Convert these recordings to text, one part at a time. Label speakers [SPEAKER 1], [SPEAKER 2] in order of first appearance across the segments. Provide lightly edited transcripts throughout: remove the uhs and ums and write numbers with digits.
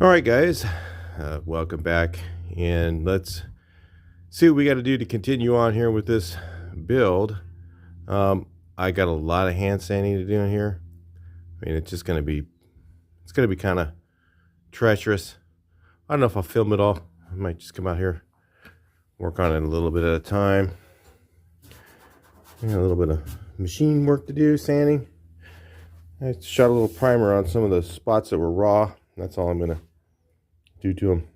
[SPEAKER 1] All right, guys, welcome back, and let's see what we got to do to continue on here with this build. I got a lot of hand sanding to do in here. I mean, it's gonna be kind of treacherous. I don't know if I'll film it all. I might just come out here, work on it a little bit at a time. A little bit of machine work to do, sanding. I shot a little primer on some of the spots that were raw. That's all I'm gonna do to them.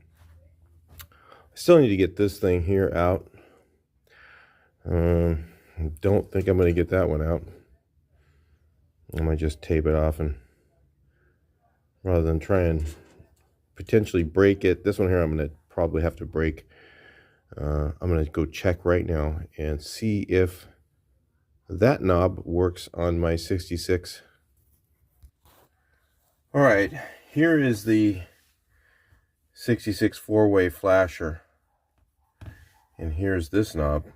[SPEAKER 1] I still need to get this thing here out. Don't think I'm going to get that one out. I might just tape it off, and rather than try and potentially break it, this one here I'm going to probably have to break. I'm going to go check right now and see if that knob works on my 66. All right, here is the 66 four-way flasher, and here's this knob.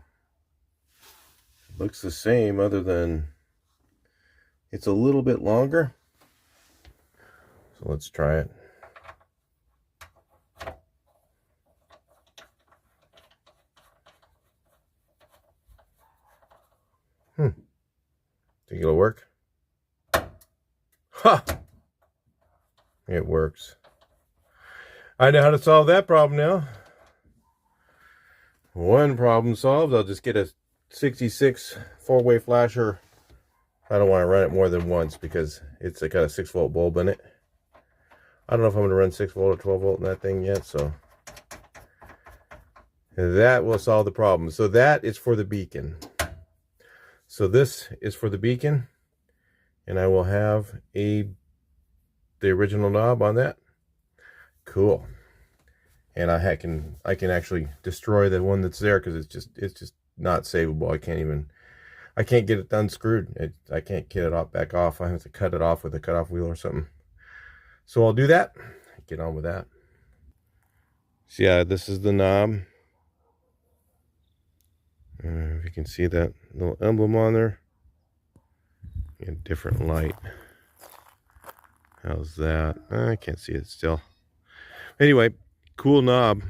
[SPEAKER 1] It looks the same, other than it's a little bit longer. So let's try it. Think it'll work? Ha! It works. I know how to solve that problem now. One problem solved. I'll just get a 66 four-way flasher. I don't want to run it more than once because it's got a 6-volt bulb in it. I don't know if I'm going to run 6-volt or 12-volt in that thing yet, so that will solve the problem. So that is for the beacon. So this is for the beacon, and I will have the original knob on that. Cool. And I can actually destroy the one that's there because it's just not savable. I can't get it unscrewed. I can't get it back off. I have to cut it off with a cutoff wheel or something. So I'll do that. Get on with that. So yeah, this is the knob. If you can see that little emblem on there. A different light. How's that? I can't see it still. Anyway, cool knob.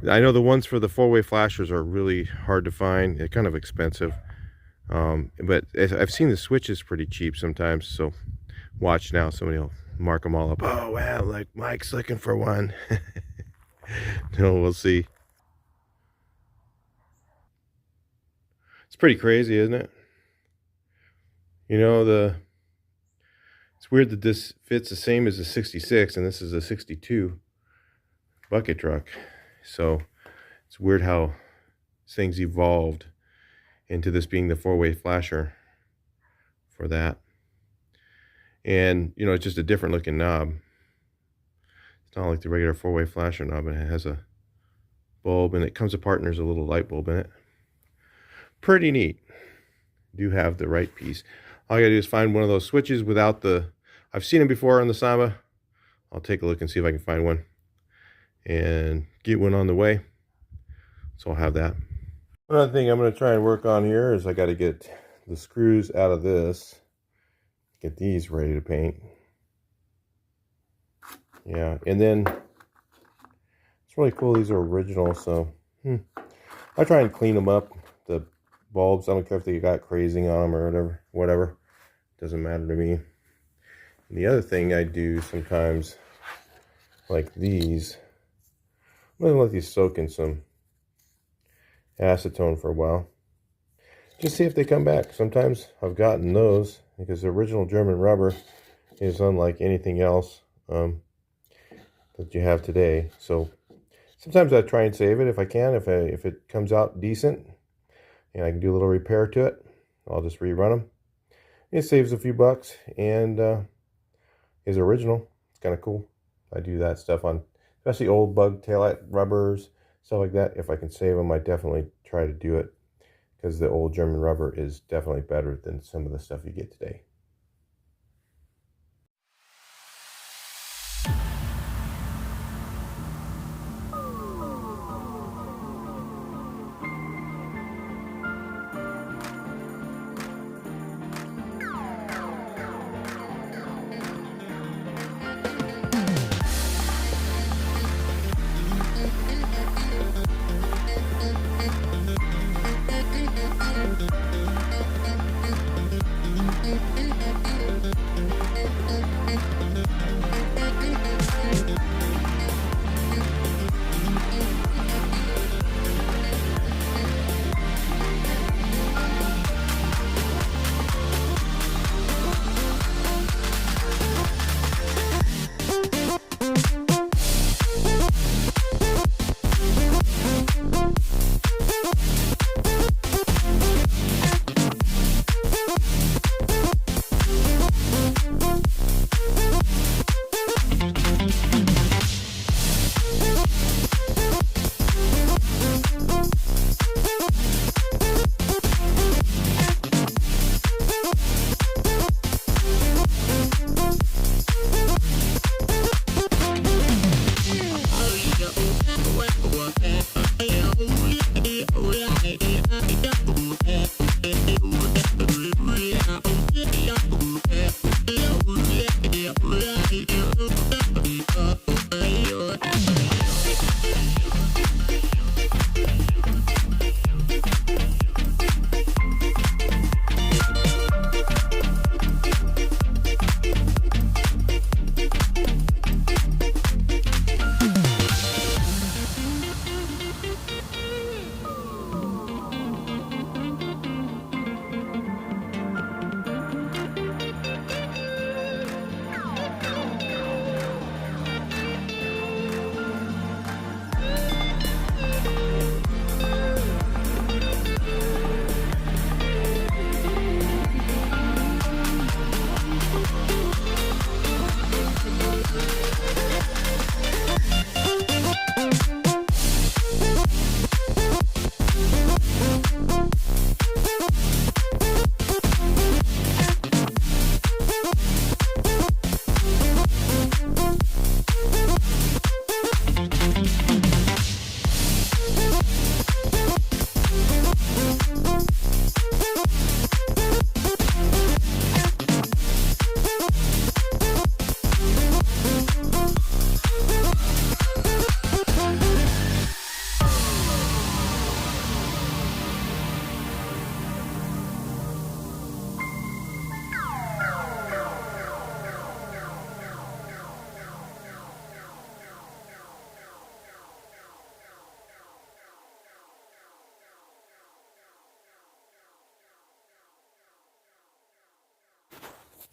[SPEAKER 1] I know the ones for the four-way flashers are really hard to find. They're kind of expensive. But I've seen the switches pretty cheap sometimes. So watch now. Somebody will mark them all up. Oh, wow, like Mike's looking for one. No, we'll see. It's pretty crazy, isn't it? You know, it's weird that this fits the same as a 66 and this is a 62 bucket truck. So it's weird how things evolved into this being the four-way flasher for that. And, you know, it's just a different looking knob. It's not like the regular four-way flasher knob, and it has a bulb, and it comes apart and there's a little light bulb in it. Pretty neat. Do have the right piece. All I gotta do is find one of those switches without I've seen them before on the Samba. I'll take a look and see if I can find one and get one on the way. So I'll have that. Another thing I'm going to try and work on here is I got to get the screws out of this. Get these ready to paint. Yeah, and then it's really cool. These are original, so I try and clean them up. The bulbs, I don't care if they got crazing on them or whatever. Doesn't matter to me. And the other thing I do sometimes, like these, I'm going to let these soak in some acetone for a while. Just see if they come back. Sometimes I've gotten those because the original German rubber is unlike anything else that you have today. So sometimes I try and save it if I can. If it comes out decent and I can do a little repair to it, I'll just rerun them. It saves a few bucks and is original. It's kind of cool. I do that stuff on especially old bug taillight rubbers, stuff like that. If I can save them, I definitely try to do it because the old German rubber is definitely better than some of the stuff you get today.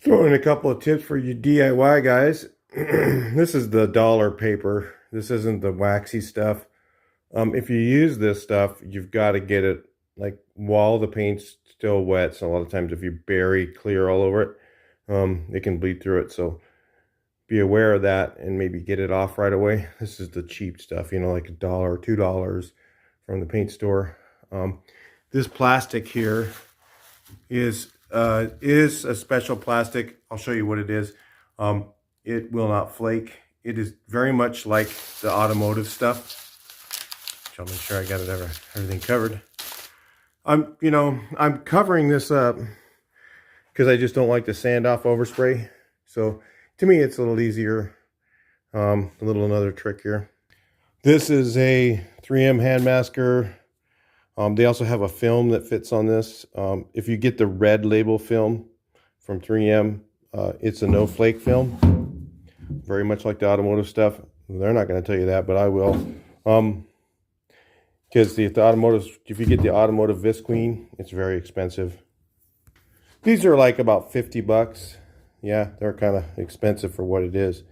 [SPEAKER 1] Throw in a couple of tips for you DIY guys. This is the dollar paper. This isn't the waxy stuff. If you use this stuff, you've got to get it like while the paint's still wet. So a lot of times if you bury clear all over it, it can bleed through it. So be aware of that and maybe get it off right away. This is the cheap stuff, you know, like $1 or $2 from the paint store. This plastic here is a special plastic. I'll show you what it is. It will not flake. It is very much like the automotive stuff. I'll make sure I got it everything covered. I'm covering this up because I just don't like to sand off overspray. So to me, it's a little easier. Another trick here. This is a 3M hand masker. They also have a film that fits on this. If you get the red label film from 3M, it's a no flake film. Very much like the automotive stuff. They're not going to tell you that, but I will. Because the automotive, if you get the automotive Visqueen, it's very expensive. These are like about 50 bucks. Yeah, they're kind of expensive for what it is.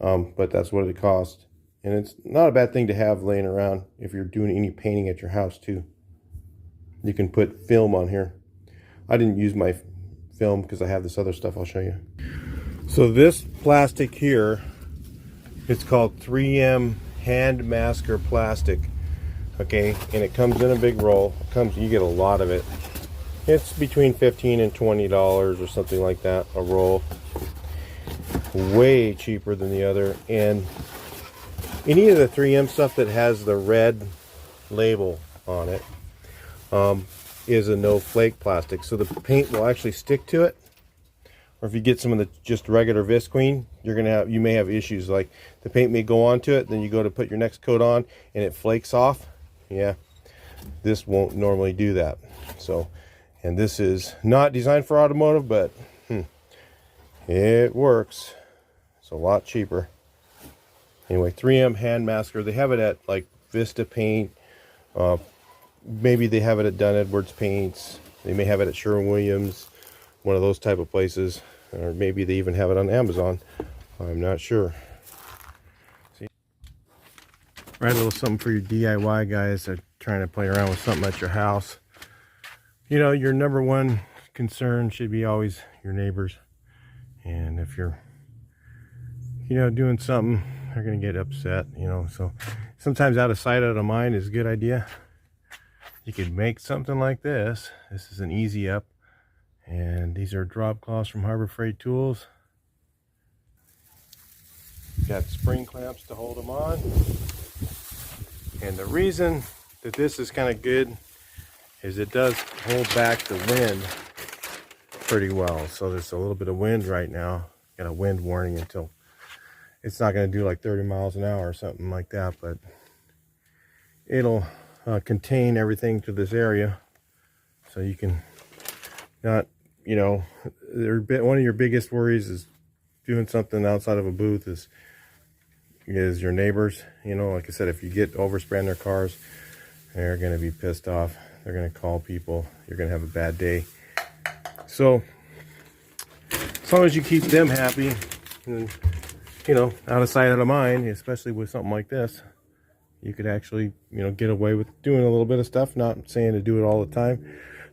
[SPEAKER 1] But that's what it costs. And it's not a bad thing to have laying around if you're doing any painting at your house too. You can put film on here. I didn't use my film because I have this other stuff I'll show you. So this plastic here, it's called 3M hand masker plastic. Okay, and it comes in a big roll. You get a lot of it. It's between $15 and $20 or something like that, a roll. Way cheaper than the other. And any of the 3M stuff that has the red label on it is a no flake plastic. So the paint will actually stick to it. Or if you get some of the just regular Visqueen, you may have issues like the paint may go onto it, then you go to put your next coat on and it flakes off. Yeah, this won't normally do that. So, and this is not designed for automotive, but it works. It's a lot cheaper. Anyway, 3M hand masker. They have it at like Vista Paint. Maybe they have it at Dunn Edwards Paints. They may have it at Sherwin-Williams, one of those type of places. Or maybe they even have it on Amazon. I'm not sure. Right, a little something for your DIY guys that are trying to play around with something at your house. You know, your number one concern should be always your neighbors. And if you're, doing something, they're going to get upset, So sometimes out of sight, out of mind is a good idea. You could make something like this. This is an easy up. And these are drop cloths from Harbor Freight Tools. Got spring clamps to hold them on. And the reason that this is kind of good is it does hold back the wind pretty well. So there's a little bit of wind right now. Got a wind warning until it's not going to do like 30 miles an hour or something like that, but it'll contain everything to this area. So you can not, one of your biggest worries is doing something outside of a booth is your neighbors. Like I said, if you get overspray in their cars, they're going to be pissed off. They're going to call people. You're going to have a bad day. So as long as you keep them happy and, out of sight, out of mind, especially with something like this, you could actually, get away with doing a little bit of stuff. Not saying to do it all the time.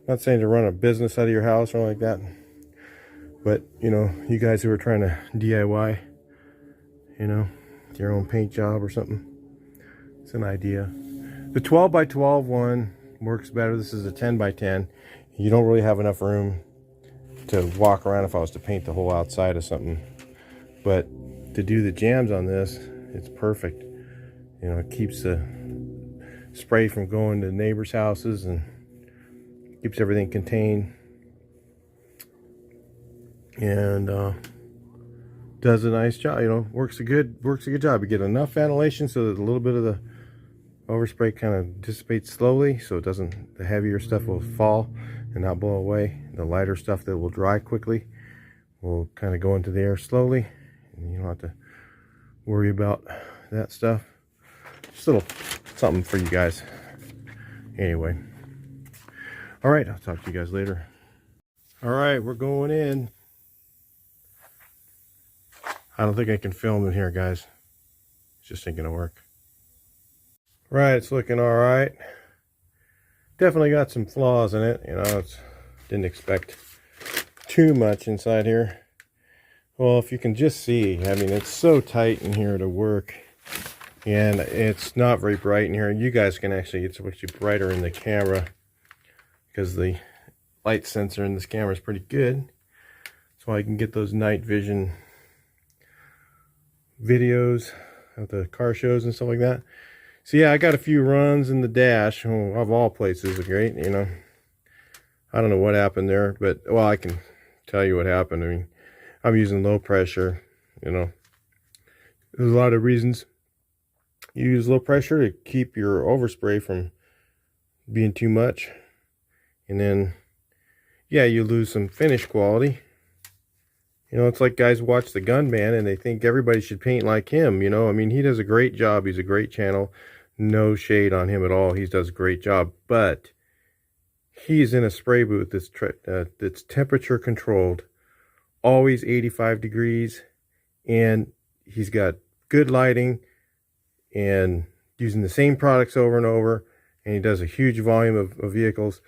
[SPEAKER 1] Not saying to run a business out of your house or like that. But, you guys who are trying to DIY, your own paint job or something, it's an idea. The 12 by 12 one works better. This is a 10 by 10. You don't really have enough room to walk around if I was to paint the whole outside of something. But to do the jams on this, it's perfect. It keeps the spray from going to neighbors' houses and keeps everything contained. And does a nice job. Works a good job. You get enough ventilation so that a little bit of the overspray kind of dissipates slowly, so it doesn't, the heavier stuff will fall and not blow away. The lighter stuff that will dry quickly will kind of go into the air slowly, and you don't have to worry about that stuff. Just a little something for you guys. Anyway, all right, I'll talk to you guys later. All right, we're going in. I don't think I can film in here, guys. It's just ain't gonna work. Right, it's looking all right. Definitely got some flaws in it. You know, didn't expect too much inside here. Well, if you can just see, I mean, it's so tight in here to work. And it's not very bright in here. You guys can actually, it's actually brighter in the camera because the light sensor in this camera is pretty good. So I can get those night vision videos of the car shows and stuff like that. So yeah, I got a few runs in the dash. Of all places, great, you know. I don't know what happened there, but, well, I can tell you what happened. I mean, I'm using low pressure, you know. There's a lot of reasons you use low pressure to keep your overspray from being too much. And then, yeah, you lose some finish quality. You know, it's like guys watch the Gun Man and they think everybody should paint like him, you know. I mean, he does a great job. He's a great channel. No shade on him at all. He does a great job. But he's in a spray booth that's temperature controlled, always 85 degrees, and he's got good lighting and using the same products over and over, and he does a huge volume of vehicles.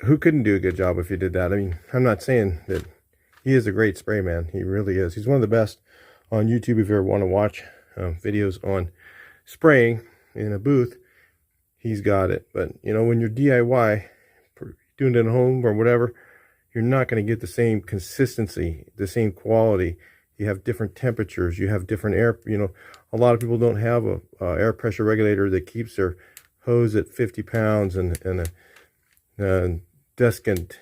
[SPEAKER 1] Who couldn't do a good job if he did that? I mean, I'm not saying that he is a great spray man. He really is. He's one of the best on YouTube if you ever want to watch videos on spraying in a booth. He's got it. But, you know, when you're DIY, doing it at home or whatever, you're not going to get the same consistency, the same quality. You have different temperatures. You have different air. You know, a lot of people don't have a air pressure regulator that keeps their hose at 50 pounds and a descant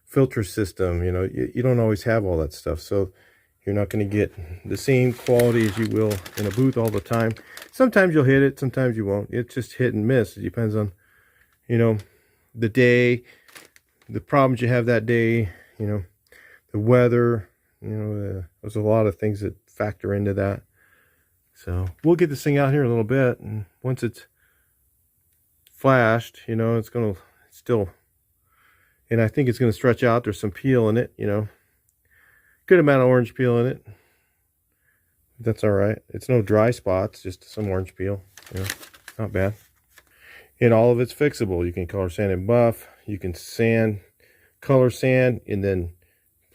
[SPEAKER 1] filter system. You know, you don't always have all that stuff. So you're not going to get the same quality as you will in a booth all the time. Sometimes you'll hit it, sometimes you won't. It's just hit and miss. It depends on, you know, the day, the problems you have that day, you know, the weather, you know, there's a lot of things that factor into that. So we'll get this thing out here a little bit, and once it's flashed, you know, it's going to still, and I think it's going to stretch out. There's some peel in it, you know, good amount of orange peel in it. That's all right. It's no dry spots, just some orange peel, you know, not bad. And all of it's fixable. You can color sand and buff. You can sand, color sand, and then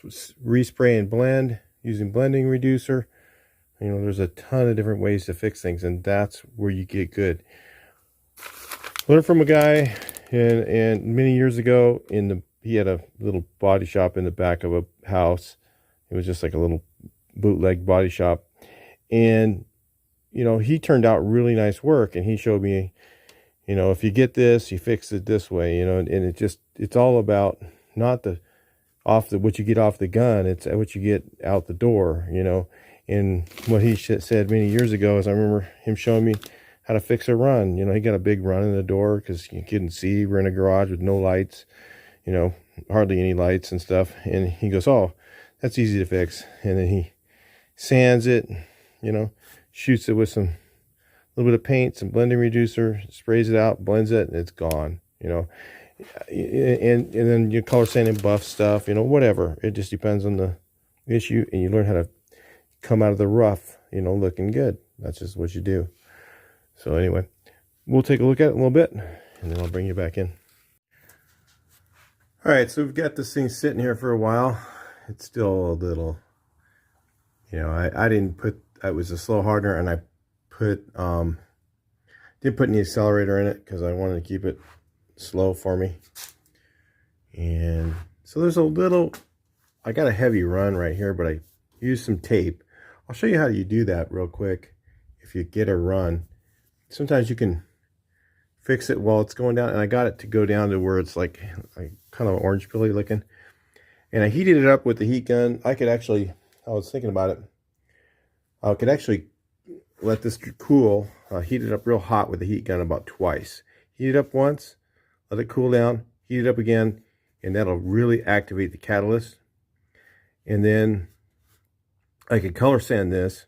[SPEAKER 1] respray and blend using blending reducer. You know, there's a ton of different ways to fix things, and that's where you get good. Learned from a guy, and many years ago, he had a little body shop in the back of a house. It was just like a little bootleg body shop, and you know, he turned out really nice work, and he showed me, you know, if you get this, you fix it this way, you know, and it's all about not what you get off the gun, it's what you get out the door, you know. And what he said many years ago is, I remember him showing me how to fix a run. You know, he got a big run in the door because you couldn't see. We're in a garage with no lights, you know, hardly any lights and stuff. And he goes, oh, that's easy to fix. And then he sands it, you know, shoots it with some little bit of paint, some blending reducer, sprays it out, blends it, and it's gone, you know. And then you color sand and buff stuff, you know, whatever. It just depends on the issue, and you learn how to come out of the rough, you know, looking good. That's just what you do. So anyway, we'll take a look at it a little bit, and then I'll bring you back in. All right, so we've got this thing sitting here for a while. It's still a little, you know, I didn't put, it was a slow hardener, and I didn't put any accelerator in it because I wanted to keep it slow for me. And so there's a little, I got a heavy run right here, but I used some tape. I'll show you how you do that real quick. If you get a run, sometimes you can fix it while it's going down, and I got it to go down to where it's like kind of orange pilly looking. And I heated it up with the heat gun. I was thinking about it. I could actually let this cool, heat it up real hot with the heat gun about twice. Heat it up once, let it cool down, heat it up again, and that'll really activate the catalyst. And then I could color sand this,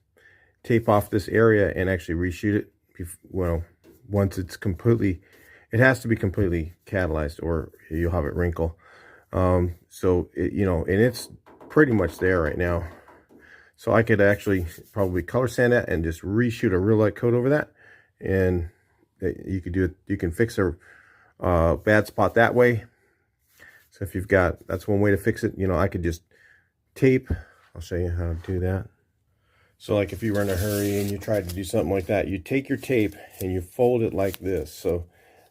[SPEAKER 1] tape off this area, and actually reshoot it. Well, once it's completely, it has to be completely catalyzed, or you'll have it wrinkle. So it, you know, and it's pretty much there right now. So I could actually probably color sand that and just reshoot a real light coat over that. And you could do it. You can fix a bad spot that way. So if you've got, that's one way to fix it. You know, I could just tape. I'll show you how to do that. So like if you were in a hurry and you tried to do something like that, you take your tape and you fold it like this. So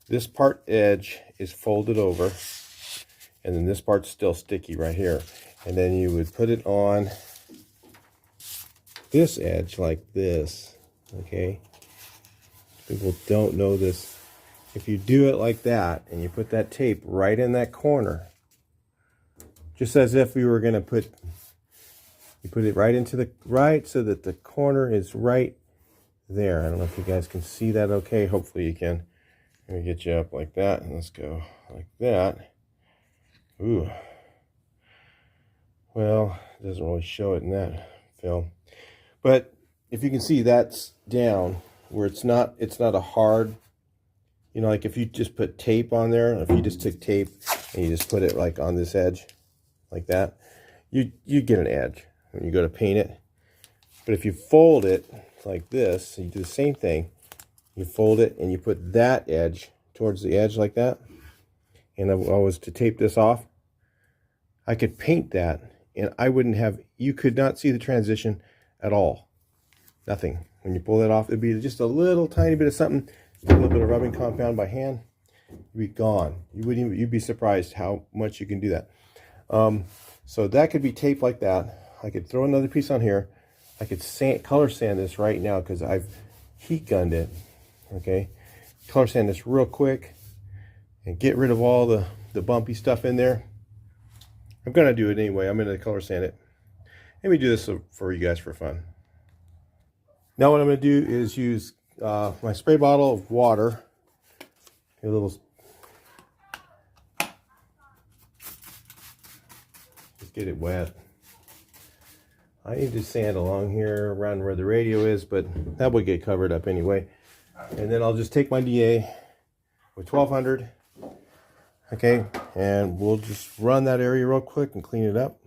[SPEAKER 1] this part edge is folded over, and then this part's still sticky right here. And then you would put it on this edge like this, okay? People don't know this. If you do it like that and you put that tape right in that corner, just as if you were going to put, you put it right into the right so that the corner is right there. I don't know if you guys can see that okay. Hopefully you can. Let me get you up like that, and let's go like that. Ooh. Well, it doesn't really show it in that film. But if you can see, that's down where it's not a hard, you know, like if you just put tape on there, if you just took tape and you just put it like on this edge like that, you get an edge when you go to paint it. But if you fold it like this, you do the same thing. You fold it and you put that edge towards the edge like that. And if I was to tape this off, I could paint that and I wouldn't have, you could not see the transition at all. Nothing. When you pull that off, it'd be just a little tiny bit of something, a little bit of rubbing compound by hand, you'd be gone. You'd be surprised how much you can do that. So that could be taped like that. I could throw another piece on here. I could color sand this right now because I've heat gunned it. Okay, color sand this real quick and get rid of all the bumpy stuff in there. I'm gonna do it anyway. I'm gonna color sand it. Let me do this for you guys for fun. Now what I'm gonna do is use my spray bottle of water. A little, just get it wet. I need to sand along here around where the radio is, but that would get covered up anyway. And then I'll just take my DA with 1200, okay, and we'll just run that area real quick and clean it up.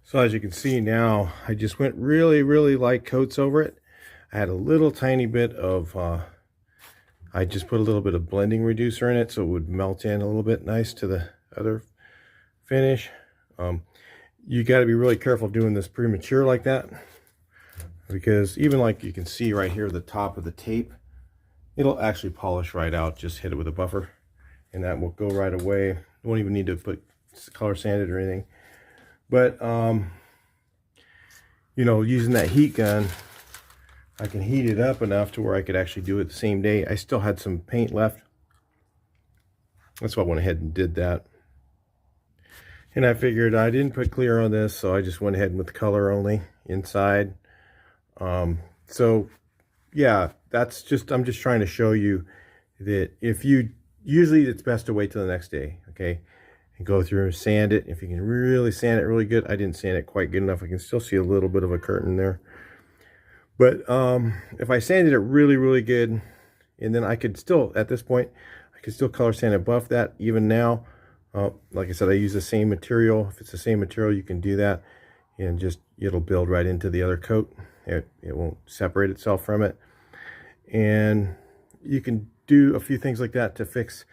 [SPEAKER 1] So as you can see now, I just went really light coats over it. I had a little tiny bit of, I just put a little bit of blending reducer in it so it would melt in a little bit nice to the other finish. You got to be really careful doing this premature like that, because even like you can see right here, the top of the tape, it'll actually polish right out. Just hit it with a buffer and that will go right away. You won't even need to put color sanded or anything. But, you know, using that heat gun, I can heat it up enough to where I could actually do it the same day. I still had some paint left. That's why I went ahead and did that. And I figured I didn't put clear on this, so I just went ahead with color only inside. So, yeah, that's just, I'm just trying to show you that if you, usually it's best to wait till the next day, okay? And go through and sand it. If you can really sand it really good. I didn't sand it quite good enough. I can still see a little bit of a curtain there. But if I sanded it really good, and then I could still, at this point, I could still color sand and buff that even now. Like I said, I use the same material. If it's the same material, you can do that. And just, it'll build right into the other coat. It won't separate itself from it. And you can do a few things like that to fix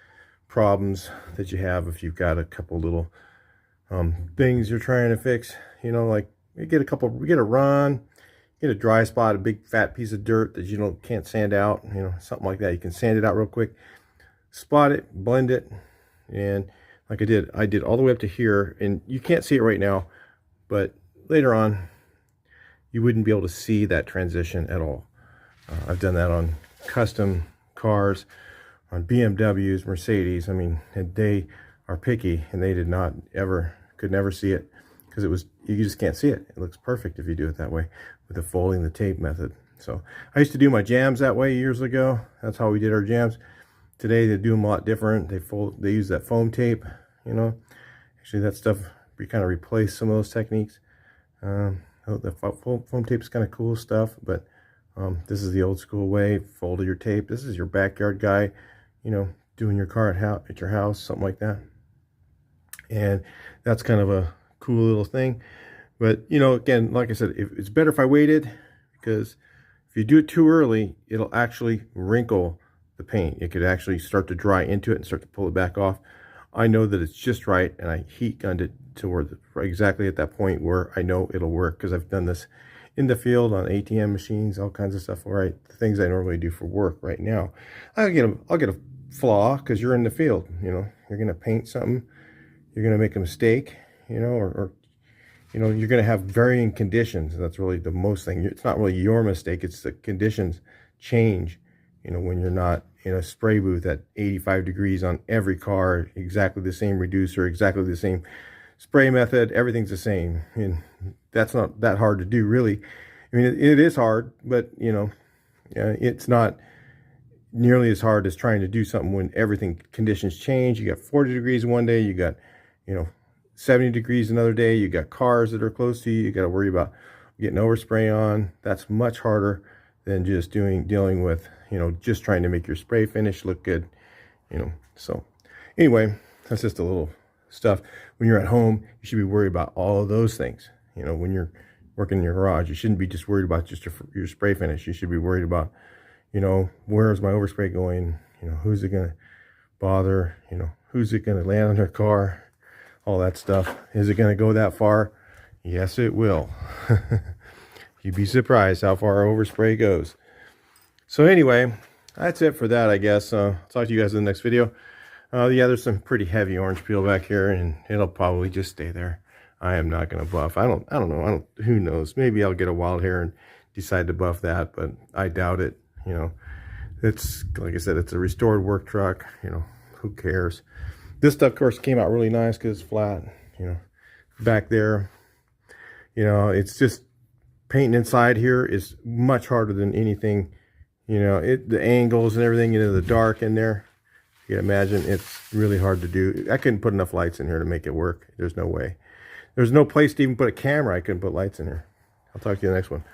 [SPEAKER 1] problems that you have if you've got a couple little things you're trying to fix. You know, like you get a run, get a dry spot, a big fat piece of dirt that you can't sand out. You know, something like that. You can sand it out real quick, spot it, blend it, and like I did all the way up to here, and you can't see it right now, but later on, you wouldn't be able to see that transition at all. I've done that on custom cars, on BMWs, Mercedes. I mean, they are picky, and they could never see it, because you just can't see it. It looks perfect if you do it that way with the folding the tape method. So I used to do my jams that way years ago. That's how we did our jams. Today they do them a lot different. They use that foam tape, you know. Actually, that stuff we kind of replaced some of those techniques. The foam tape is kind of cool stuff, but this is the old school way. Fold your tape. This is your backyard guy, you know, doing your car at your house, something like that. And that's kind of a cool little thing. But, you know, again, like I said, it's better if I waited, because if you do it too early, it'll actually wrinkle the paint. It could actually start to dry into it and start to pull it back off. I know that it's just right, and I heat gunned it to where exactly at that point where I know it'll work, because I've done this in the field on ATM machines, all kinds of stuff. Right, the things I normally do for work right now, I'll get a flaw, because you're in the field. You know, you're gonna paint something, you're gonna make a mistake, you know, or you know, you're gonna have varying conditions. That's really the most thing. It's not really your mistake, it's the conditions change. You know, when you're not in a spray booth at 85 degrees on every car, exactly the same reducer, exactly the same spray method, everything's the same. And that's not that hard to do, really. I mean, it is hard, but, you know, it's not nearly as hard as trying to do something when conditions change. You got 40 degrees one day, you got, you know, 70 degrees another day, you got cars that are close to you, you got to worry about getting overspray on. That's much harder than just dealing with, you know, just trying to make your spray finish look good, you know. So anyway, that's just a little stuff. When you're at home, you should be worried about all of those things. You know, when you're working in your garage, you shouldn't be just worried about just your spray finish. You should be worried about, you know, where's my overspray going? You know, who's it going to bother? You know, who's it going to land on their car? All that stuff. Is it going to go that far? Yes, it will. You'd be surprised how far overspray goes. So anyway, that's it for that, I guess. I'll talk to you guys in the next video. Yeah, there's some pretty heavy orange peel back here, and it'll probably just stay there. I am not going to buff. I don't know. Who knows? Maybe I'll get a wild hair and decide to buff that, but I doubt it. You know, it's, like I said, it's a restored work truck. You know, who cares? This stuff, of course, came out really nice because it's flat. You know, back there, you know, it's just painting inside here is much harder than anything. You know, the angles and everything, you know, the dark in there. You can imagine it's really hard to do. I couldn't put enough lights in here to make it work. There's no way. There's no place to even put a camera. I couldn't put lights in here. I'll talk to you in the next one.